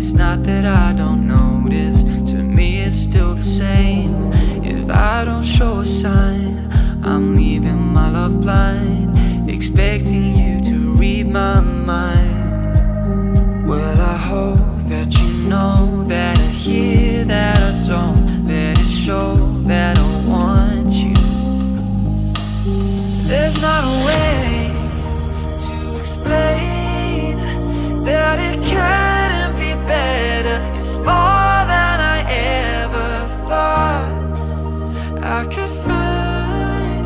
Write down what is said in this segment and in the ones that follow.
It's not that I don't notice, to me it's still the same. If I don't show a sign, I'm leaving my love blind, expecting you to read my mind. Well, I hope that you know that I hear that I don't let it show that I want you. There's not a way to explain that it couldn't be better. It's more than I ever thought I could find.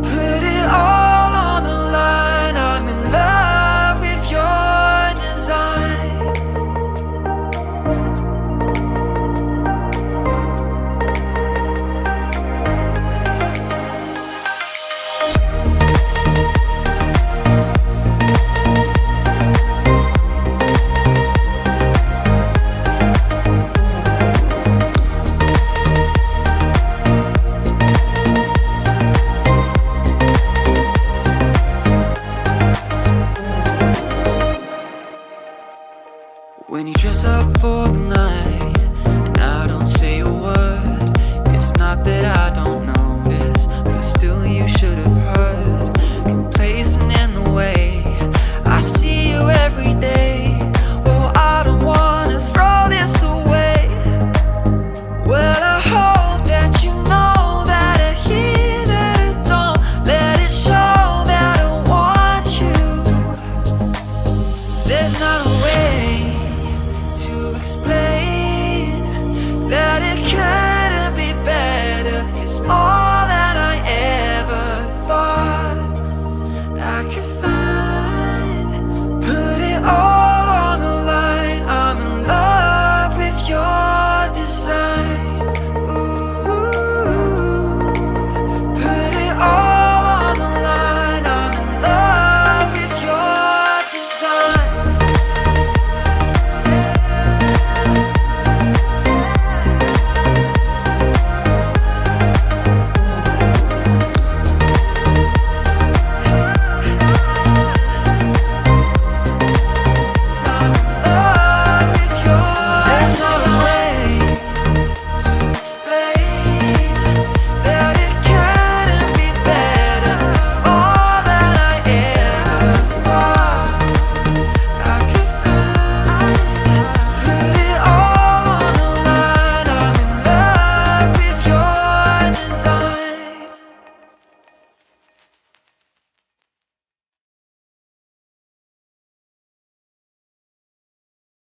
Put it all on the line. I'm in love with your design. When you dress up for the night,